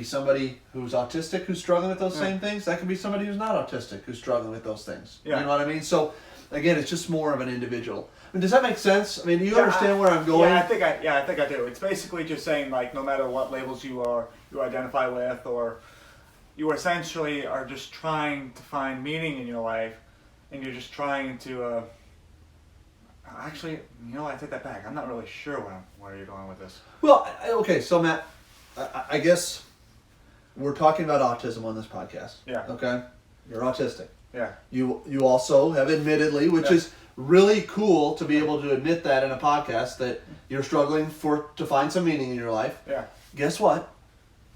A: somebody who's autistic who's struggling with those same things. That could be somebody who's not autistic who's struggling with those things.
B: Yeah.
A: You know what I mean? So again, it's just more of an individual. I mean, does that make sense? I mean, do you understand where I'm going?
B: Yeah, I think I do. It's basically just saying, like, no matter what labels you identify with, or you essentially are just trying to find meaning in your life, and you're just trying to actually, I take that back. I'm not really sure where you're going with this.
A: Well, okay, so Matt, I guess we're talking about autism on this podcast.
B: Yeah.
A: Okay? You're autistic.
B: Yeah.
A: You also have admittedly, which is really cool to be able to admit that in a podcast, that you're struggling to find some meaning in your life.
B: Yeah.
A: Guess what?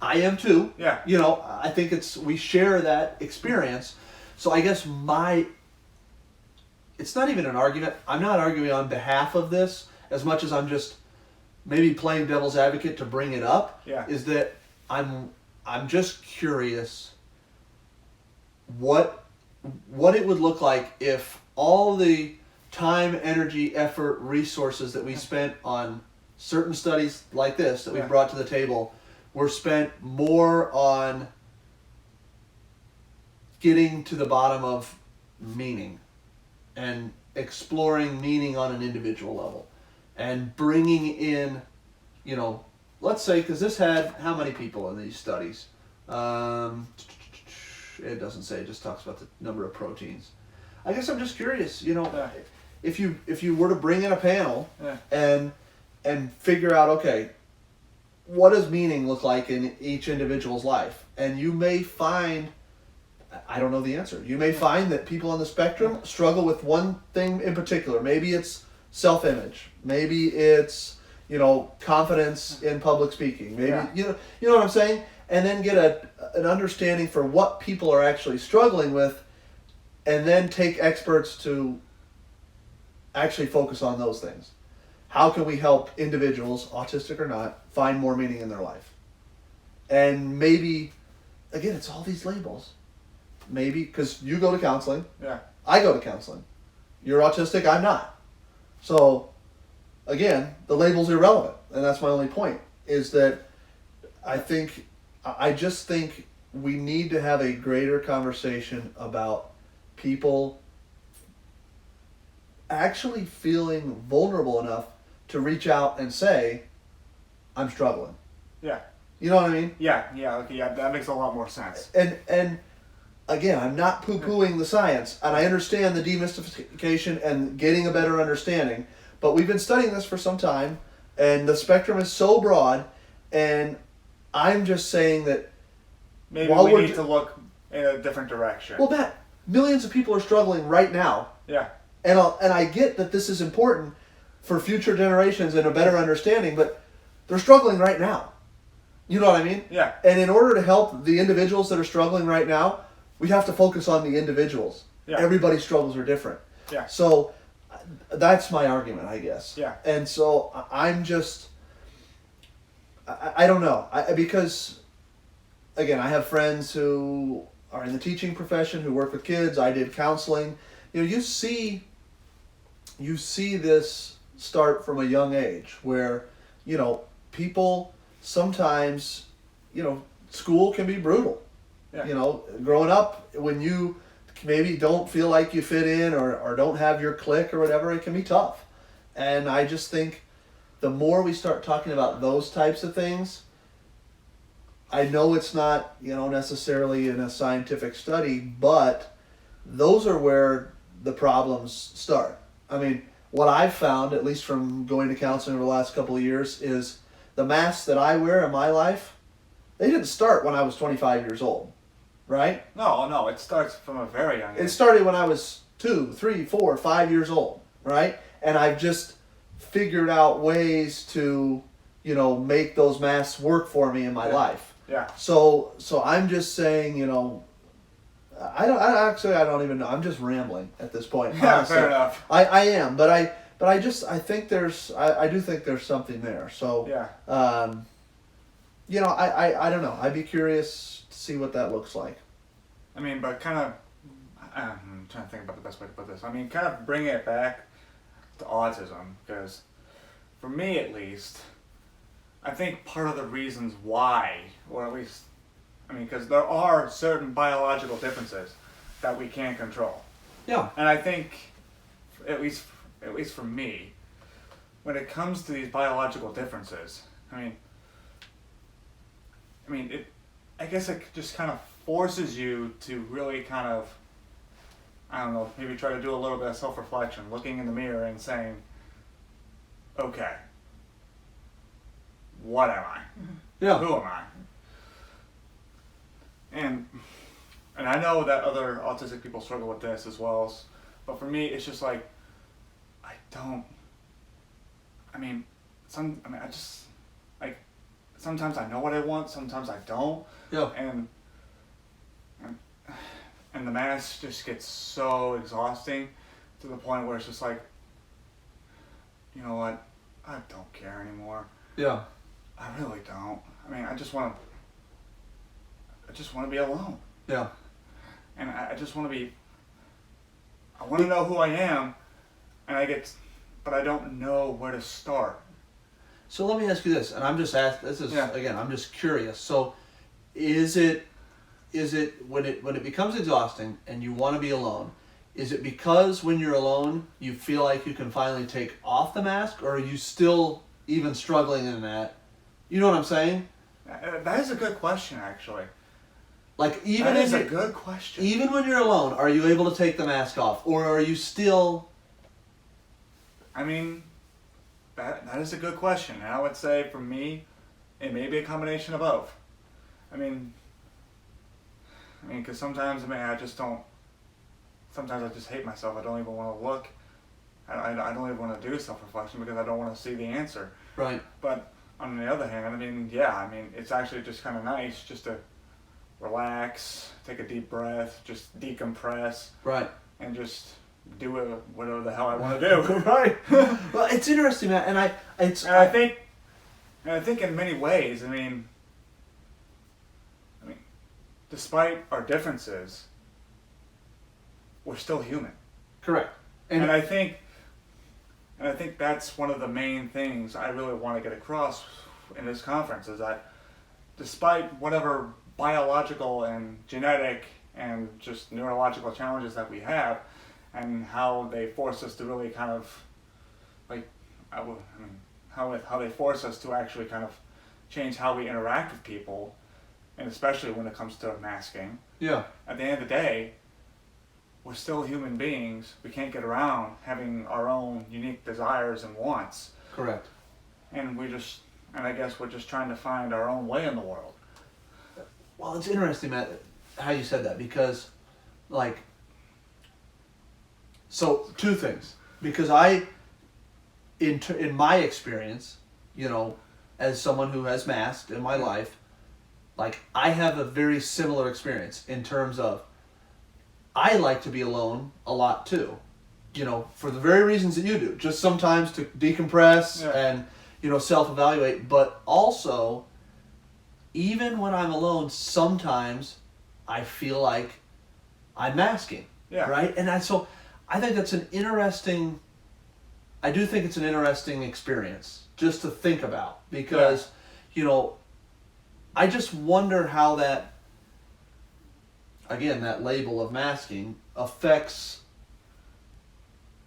A: I am too.
B: Yeah.
A: I think we share that experience. So I guess it's not even an argument. I'm not arguing on behalf of this as much as I'm just maybe playing devil's advocate to bring it up.
B: Yeah.
A: Is that I'm just curious what it would look like if all the time, energy, effort, resources that we spent on certain studies like this that we brought to the table were spent more on getting to the bottom of meaning and exploring meaning on an individual level and bringing in, let's say, because this had how many people in these studies? It doesn't say, it just talks about the number of proteins. I guess I'm just curious, if you were to bring in a panel and figure out, okay, what does meaning look like in each individual's life? And you may find, I don't know the answer, you may find that people on the spectrum struggle with one thing in particular. Maybe it's self-image. Maybe it's, confidence in public speaking. Maybe, you know what I'm saying? And then get an understanding for what people are actually struggling with, and then take experts to actually focus on those things. How can we help individuals, autistic or not, find more meaning in their life? And maybe, again, it's all these labels. Maybe, because you go to counseling.
B: Yeah.
A: I go to counseling. You're autistic, I'm not. So, again, the label's irrelevant. And that's my only point, is that I just think we need to have a greater conversation about people actually feeling vulnerable enough to reach out and say, I'm struggling.
B: Yeah.
A: You know what I mean?
B: Yeah, okay, that makes a lot more sense.
A: And again, I'm not poo-pooing the science, and I understand the demystification and getting a better understanding, but we've been studying this for some time, and the spectrum is so broad, and I'm just saying that
B: maybe
A: while
B: we
A: we're
B: need to look in a different direction.
A: Well, Matt, millions of people are struggling right now,
B: Yeah.
A: and I get that this is important for future generations and a better understanding, but they're struggling right now. You know what I mean?
B: Yeah.
A: And in order to help the individuals that are struggling right now, we have to focus on the individuals.
B: Yeah.
A: Everybody's struggles are different.
B: Yeah.
A: So that's my argument, I guess.
B: Yeah.
A: And so I'm just, I don't know. Because, again, I have friends who are in the teaching profession, who work with kids. I did counseling. You know, you see this start from a young age where, you know, people sometimes, you know, school can be brutal.
B: Yeah.
A: You know, growing up, when you maybe don't feel like you fit in or don't have your clique or whatever, it can be tough. And I just think the more we start talking about those types of things, I know it's not, you know, necessarily in a scientific study, but those are where the problems start. I mean, what I've found, at least from going to counseling over the last couple of years, is the masks that I wear in my life, they didn't start when I was 25 years old, right?
B: No, it starts from a very young age.
A: It started when I was 2, 3, 4, 5 years old, right? And I've just figured out ways to, you know, make those masks work for me in my life.
B: Yeah.
A: So I'm just saying, you know, I don't even know. I'm just rambling at this point.
B: Yeah,
A: honestly.
B: fair enough.
A: I am, but I think I do think there's something there. So
B: Yeah.
A: you know, I don't know. I'd be curious to see what that looks like.
B: I mean, but kind of, I'm trying to think about the best way to put this. I mean, kind of bring it back to autism, because for me at least, I think part of the reasons why, or at least, I mean, because there are certain biological differences that we can't control.
A: Yeah.
B: And I think, at least for me, when it comes to these biological differences, I guess it just kind of forces you to really kind of, I don't know, maybe try to do a little bit of self-reflection, looking in the mirror and saying, okay, what am I?
A: Yeah.
B: Who am I? And I know that other autistic people struggle with this as well, but for me, it's just like, sometimes I know what I want, sometimes I don't.
A: Yeah.
B: And the mask just gets so exhausting to the point where it's just like, you know what, I don't care anymore.
A: Yeah.
B: I really don't. I mean, I just want to be alone.
A: Yeah.
B: And I just want to be, I want to know who I am, but I don't know where to start.
A: So let me ask you this, and I'm just again, I'm just curious. So is it when it becomes exhausting and you want to be alone, is it because when you're alone you feel like you can finally take off the mask, or are you still even struggling in that? You know what I'm saying?
B: That is a good question, actually.
A: Like even
B: that is a good question.
A: Even when you're alone, are you able to take the mask off, or are you still?
B: I mean, that is a good question. And I would say for me, it may be a combination of both. I mean, because sometimes I just don't. Sometimes I just hate myself. I don't even want to look. I don't even want to do self-reflection because I don't want to see the answer.
A: Right.
B: But on the other hand, it's actually just kind of nice just to relax, take a deep breath, just decompress.
A: Right.
B: And just do whatever the hell I want to do.
A: Right. Well, it's interesting, man, and
B: I think in many ways, I mean, despite our differences, we're still human.
A: Correct.
B: And I think that's one of the main things I really want to get across in this conference, is that despite whatever biological and genetic and just neurological challenges that we have, and how they force us to really kind of, how they force us to actually kind of change how we interact with people, and especially when it comes to masking.
A: Yeah. At
B: the end of the day, we're still human beings. We can't get around having our own unique desires and wants.
A: Well, it's interesting, Matt, how you said that, because, like, so two things. Because in my experience, you know, as someone who has masked in my life, like, I have a very similar experience in terms of I like to be alone a lot too. You know, for the very reasons that you do. Just sometimes to decompress and, you know, self-evaluate. But also, even when I'm alone, sometimes I feel like I'm masking.
B: Yeah.
A: Right? And so I think that's I do think it's an interesting experience just to think about. Because, you know, I just wonder how that, again, that label of masking affects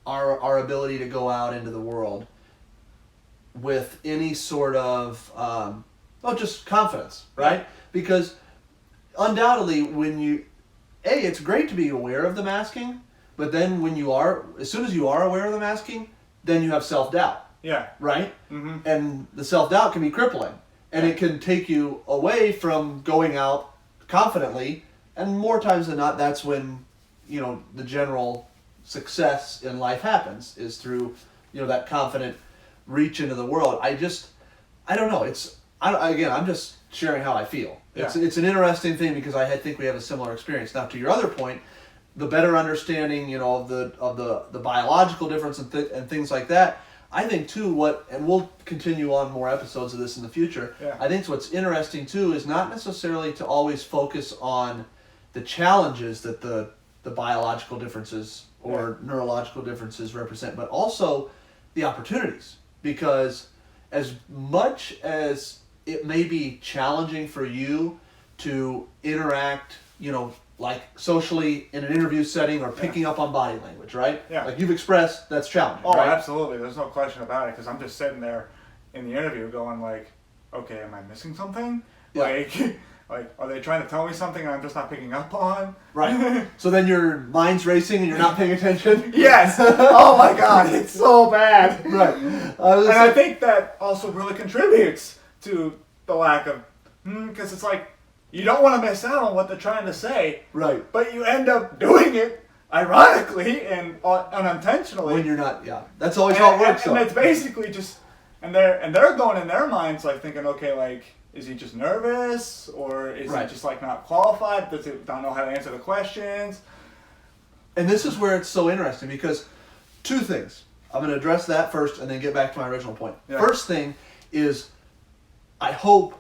A: our ability to go out into the world with any sort of, just confidence, right? Because undoubtedly it's great to be aware of the masking, but then as soon as you are aware of the masking, then you have self-doubt.
B: Yeah.
A: Right?
B: Mm-hmm.
A: And the self-doubt can be crippling. And it can take you away from going out confidently. And more times than not, that's when, you know, the general success in life happens, is through, you know, that confident reach into the world. I don't know. I'm just sharing how I feel.
B: Yeah.
A: It's an interesting thing because I think we have a similar experience. Now, to your other point, the better understanding, you know, of the biological difference and things like that. I think too and we'll continue on more episodes of this in the future.
B: Yeah.
A: I think what's interesting too is not necessarily to always focus on the challenges that the biological differences or neurological differences represent, but also the opportunities. Because as much as it may be challenging for you to interact, you know, like socially in an interview setting or picking up on body language, right?
B: Yeah.
A: Like you've expressed, that's challenging,
B: Oh,
A: right?
B: absolutely. There's no question about it, because I'm just sitting there in the interview going like, okay, am I missing something?
A: Yeah.
B: Like, are they trying to tell me something and I'm just not picking up on?
A: Right. So then your mind's racing and you're not paying attention?
B: Yes! Oh my god, it's so bad!
A: Right.
B: I think that also really contributes to the lack of, because it's like, you don't want to miss out on what they're trying to say,
A: right,
B: but you end up doing it, ironically and unintentionally.
A: when you're not, that's always how it works.
B: And it's basically just, and they're going in their minds like thinking, okay, like, is he just nervous, or is he just like not qualified? Does he don't know how to answer the questions?
A: And this is where it's so interesting, because two things. I'm going to address that first and then get back to my original point.
B: Yeah.
A: First thing is, I hope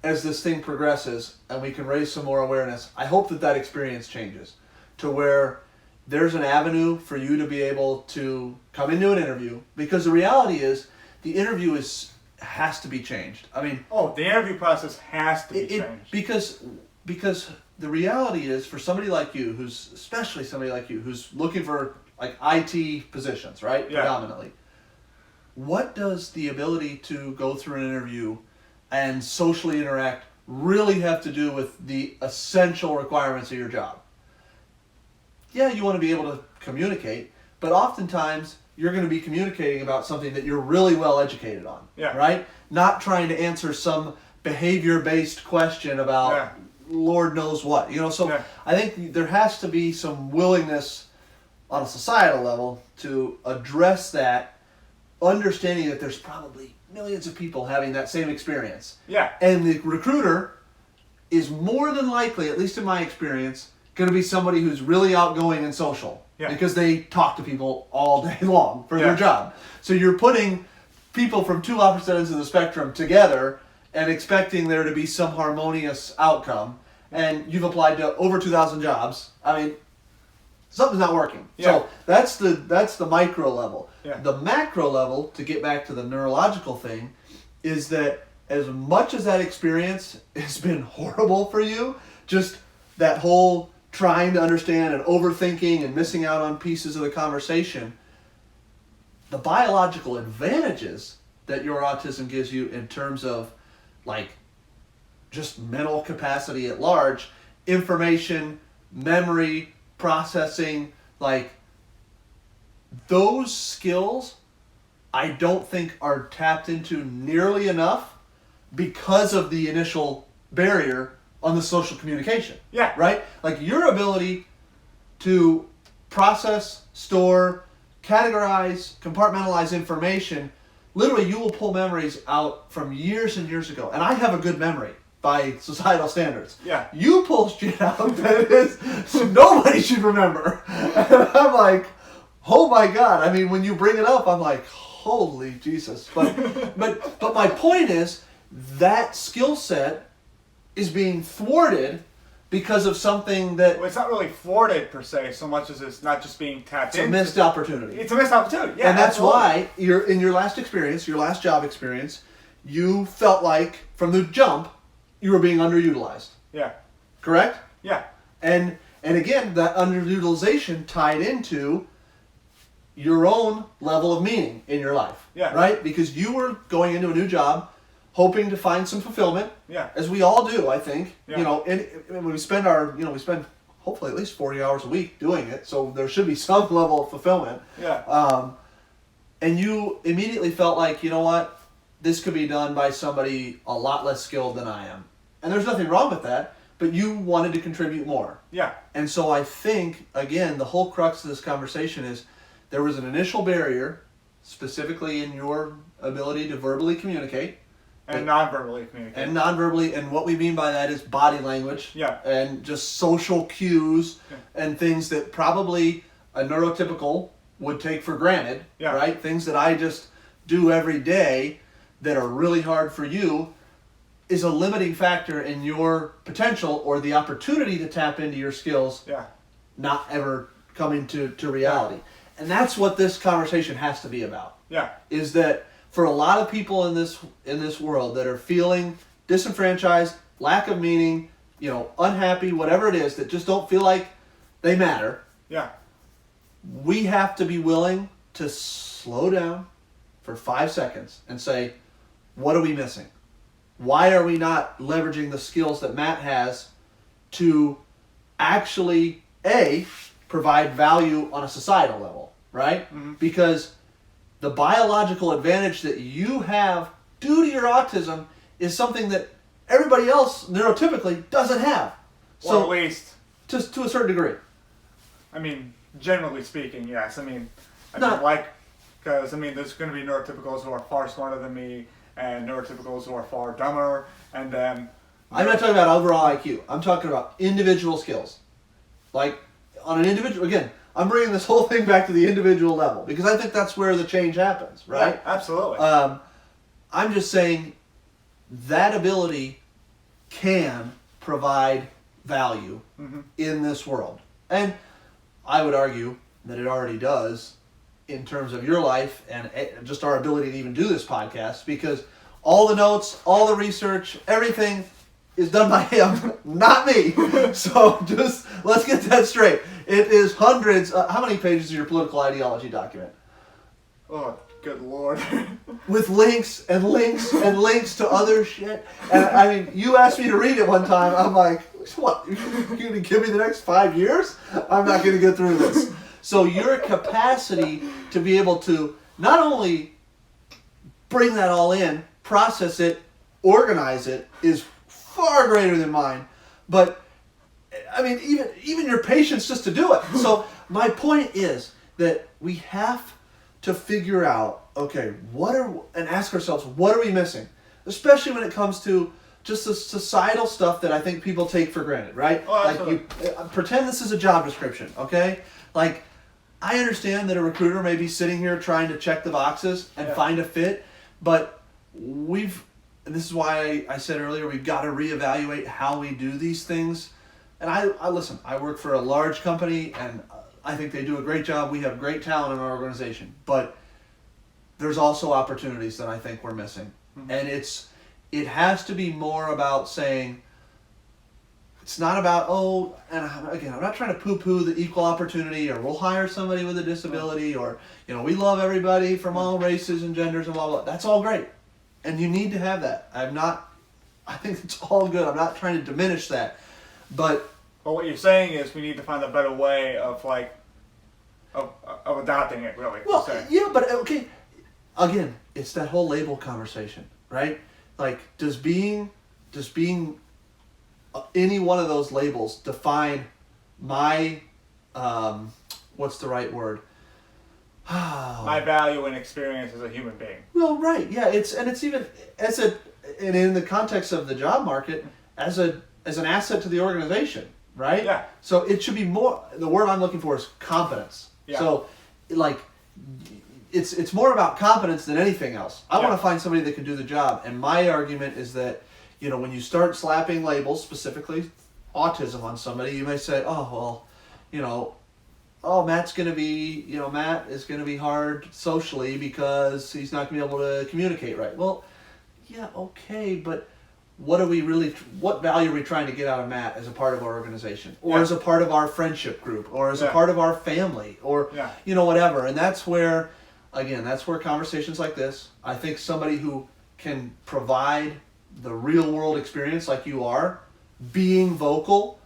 A: as this thing progresses and we can raise some more awareness, I hope that experience changes to where there's an avenue for you to be able to come into an interview, because the reality is the interview has to be changed. I mean,
B: the interview process has to be changed.
A: Because the reality is, for somebody like you, especially somebody like you who's looking for like IT positions, right?
B: Yeah.
A: Predominantly. What does the ability to go through an interview and socially interact really have to do with the essential requirements of your job? Yeah, you want to be able to communicate, but oftentimes you're going to be communicating about something that you're really well educated on, right? Not trying to answer some behavior-based question about Lord knows what, you know. So I think there has to be some willingness on a societal level to address that, understanding that there's probably millions of people having that same experience.
B: Yeah.
A: And the recruiter is more than likely, at least in my experience, going to be somebody who's really outgoing and social.
B: Yeah.
A: Because they talk to people all day long for their job. So you're putting people from two opposite ends of the spectrum together and expecting there to be some harmonious outcome. And you've applied to over 2,000 jobs. I mean, something's not working.
B: Yeah.
A: So that's the micro level.
B: Yeah.
A: The macro level, to get back to the neurological thing, is that as much as that experience has been horrible for you, just that whole trying to understand and overthinking and missing out on pieces of the conversation, the biological advantages that your autism gives you in terms of like just mental capacity at large, information, memory, processing, like those skills I don't think are tapped into nearly enough because of the initial barrier on the social communication.
B: Yeah.
A: Right? Like your ability to process, store, categorize, compartmentalize information, literally you will pull memories out from years and years ago. And I have a good memory by societal standards.
B: Yeah.
A: You pull shit out that is nobody should remember. And I'm like, oh my God. I mean, when you bring it up, I'm like, holy Jesus. But my point is that skill set is being thwarted because of something that...
B: Well, it's not really thwarted per se, so much as it's not just being tapped into.
A: It's a missed opportunity.
B: It's a missed opportunity, yeah.
A: And that's
B: absolutely.
A: why in your last experience, your last job experience, you felt like from the jump you were being underutilized.
B: Yeah.
A: Correct?
B: Yeah.
A: And again, that underutilization tied into your own level of meaning in your life.
B: Yeah.
A: Right? Because you were going into a new job hoping to find some fulfillment.
B: Yeah.
A: As we all do, I think.
B: Yeah.
A: You know, and when we spend hopefully at least 40 hours a week doing it, so there should be some level of fulfillment.
B: Yeah.
A: And you immediately felt like, you know what, this could be done by somebody a lot less skilled than I am. And there's nothing wrong with that, but you wanted to contribute more.
B: Yeah.
A: And so I think, again, the whole crux of this conversation is there was an initial barrier, specifically in your ability to verbally communicate.
B: And non-verbally communicate.
A: And non-verbally, and what we mean by that is body language.
B: Yeah.
A: And just social cues and things that probably a neurotypical would take for granted.
B: Yeah.
A: Right? Things that I just do every day that are really hard for you is a limiting factor in your potential or the opportunity to tap into your skills not ever coming to reality. And that's what this conversation has to be about.
B: Yeah.
A: Is that for a lot of people in this world that are feeling disenfranchised, lack of meaning, unhappy, whatever it is, that just don't feel like they matter.
B: Yeah.
A: We have to be willing to slow down for 5 seconds and say, what are we missing? Why are we not leveraging the skills that Matt has to actually, A, provide value on a societal level, right?
B: Mm-hmm.
A: Because the biological advantage that you have due to your autism is something that everybody else neurotypically doesn't have.
B: Or at least...
A: Just to a certain degree.
B: I mean, generally speaking, yes. Because there's going to be neurotypicals who are far smarter than me, and neurotypicals who are far dumber, and then...
A: I'm not talking about overall IQ. I'm talking about individual skills. Like, on an individual... Again, I'm bringing this whole thing back to the individual level, because I think that's where the change happens, right?
B: Yeah, absolutely.
A: I'm just saying that ability can provide value in this world. And I would argue that it already does in terms of your life and just our ability to even do this podcast, because all the notes, all the research, everything is done by him, not me. So just let's get that straight. It is hundreds. How many pages is your political ideology document?
B: Oh, good Lord.
A: With links and links and links to other shit. And I mean, you asked me to read it one time. I'm like, what? You're going to give me the next 5 years? I'm not going to get through this. So your capacity to be able to not only bring that all in, process it, organize it, is far greater than mine. But, I mean, even your patience just to do it. So my point is that we have to figure out, okay, and ask ourselves, what are we missing? Especially when it comes to just the societal stuff that I think people take for granted, right?
B: Oh,
A: like pretend this is a job description, okay? Like, I understand that a recruiter may be sitting here trying to check the boxes and find a fit, but and this is why I said earlier, we've got to reevaluate how we do these things. And I listen, I work for a large company, and I think they do a great job. We have great talent in our organization, but there's also opportunities that I think we're missing. Mm-hmm. And it has to be more about saying, it's not about, and again, I'm not trying to poo-poo the equal opportunity, or we'll hire somebody with a disability, or, we love everybody from all races and genders and blah, blah. That's all great. And you need to have that. I think it's all good. I'm not trying to diminish that. But
B: what you're saying is we need to find a better way of adopting it, really.
A: Well, yeah, but okay. Again, it's that whole label conversation, right? Like, does being any one of those labels define my, what's the right word?
B: My value and experience as a human being.
A: Well, right, yeah, it's even and in the context of the job market, as an asset to the organization, right?
B: Yeah.
A: So it should be more. The word I'm looking for is competence.
B: Yeah.
A: So, like, it's more about competence than anything else. I
B: Yeah.
A: want to find somebody that can do the job, and my argument is that, you know, when you start slapping labels, specifically autism, on somebody, you may say, oh well, you know. Oh, Matt is going to be hard socially because he's not going to be able to communicate right. Well, yeah, okay, but what value are we trying to get out of Matt as a part of our organization, or as a part of our friendship group, or as a part of our family, or, you know, whatever. And that's where conversations like this, I think somebody who can provide the real world experience like you are, being vocal,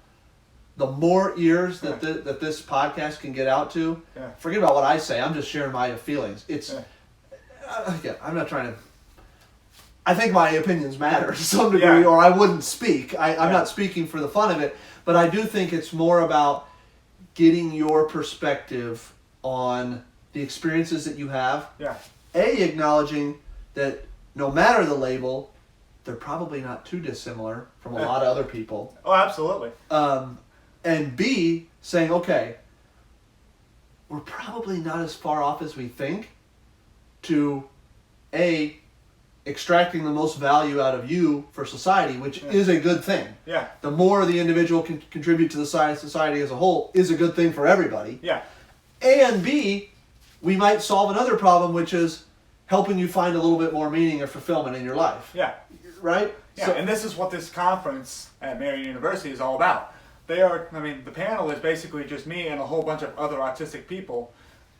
A: the more ears that this podcast can get out to, forget about what I say. I'm just sharing my feelings. It's, again, I'm not trying to. I think my opinions matter to some degree, or I wouldn't speak. I'm not speaking for the fun of it, but I do think it's more about getting your perspective on the experiences that you have.
B: Yeah.
A: Acknowledging that no matter the label, they're probably not too dissimilar from a lot of other people.
B: Oh, absolutely.
A: And B, saying, okay, we're probably not as far off as we think to A, extracting the most value out of you for society, which is a good thing.
B: Yeah.
A: The more the individual can contribute to the society as a whole is a good thing for everybody.
B: Yeah.
A: And B, we might solve another problem, which is helping you find a little bit more meaning or fulfillment in your life.
B: Yeah.
A: Right?
B: Yeah,
A: So,
B: and this is what this conference at Marian University is all about. The panel is basically just me and a whole bunch of other autistic people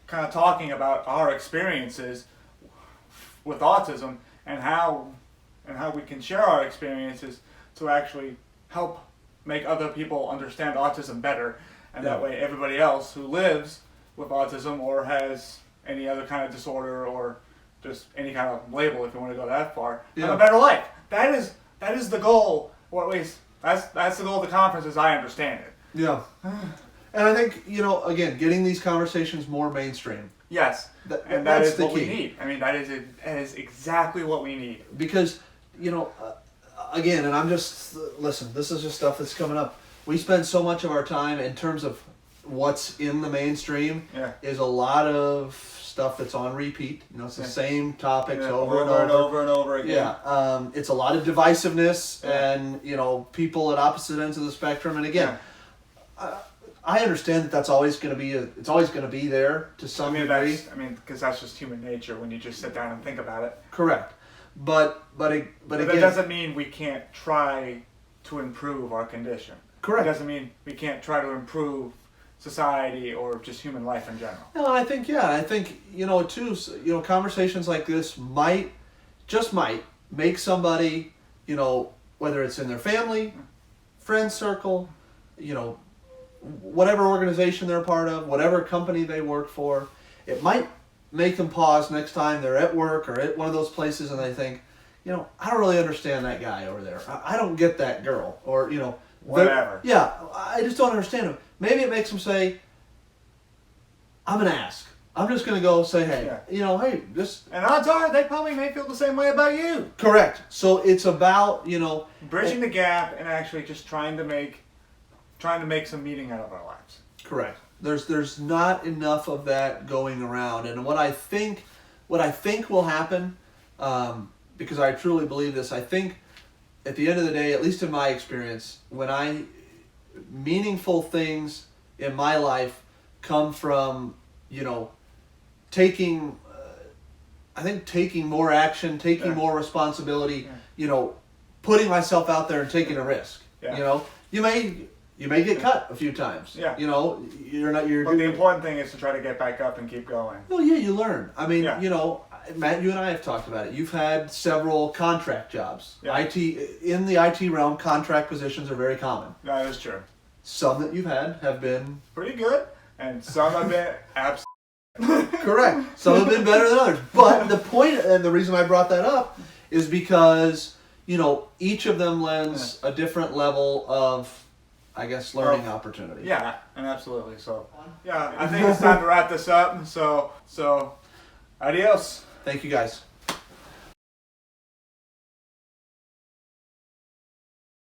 B: kind of talking about our experiences with autism and how we can share our experiences to actually help make other people understand autism better, and that way everybody else who lives with autism or has any other kind of disorder or just any kind of label, if you want to go that far, have a better life. That is the goal, or at least that's the goal of the conference as I understand it.
A: Yeah. And I think, you know, again, getting these conversations more mainstream.
B: Yes, and that is what we need. I mean, that is exactly what we need.
A: Because, you know, again, and listen, this is just stuff that's coming up. We spend so much of our time in terms of what's in the mainstream is a lot of stuff that's on repeat. You know, it's the same topics over and over again. Yeah, it's a lot of divisiveness and, you know, people at opposite ends of the spectrum. And again, I understand that that's always going to be it's always going to be there to some degree.
B: Because that's just human nature when you just sit down and think about it.
A: Correct, but again,
B: that doesn't mean we can't try to improve our condition.
A: Correct.
B: It doesn't mean we can't try to improve society or just human life in general.
A: No, I think, you know, too, you know, conversations like this might make somebody, you know, whether it's in their family, friend circle, you know, whatever organization they're a part of, whatever company they work for, it might make them pause next time they're at work or at one of those places and they think, you know, I don't really understand that guy over there. I don't get that girl, or, you know,
B: whatever.
A: Yeah, I just don't understand him. Maybe it makes them say, I'm going to ask. I'm just going to go say, hey, you know, hey, just...
B: And odds are they probably may feel the same way about you.
A: Correct. So it's about, you know...
B: bridging the gap and actually just trying to make some meaning out of our lives.
A: Correct. There's not enough of that going around. And what I think will happen, because I truly believe this, I think at the end of the day, at least in my experience, meaningful things in my life come from, you know, taking more action, taking more responsibility, you know, putting myself out there and taking a risk. You know, you may get cut a few times. You know, but
B: the important thing is to try to get back up and keep going.
A: Well, yeah, you learn. I mean, you know, Matt, you and I have talked about it. You've had several contract jobs. In the IT realm, contract positions are very common.
B: That is true.
A: Some that you've had have been
B: pretty good, and some have been absolutely
A: correct. Some have been better than others. But the point, and the reason I brought that up, is because, you know, each of them lends a different level of, I guess, learning opportunity.
B: Yeah, and absolutely. So, yeah, I think it's time to wrap this up. So adios.
A: Thank you, guys.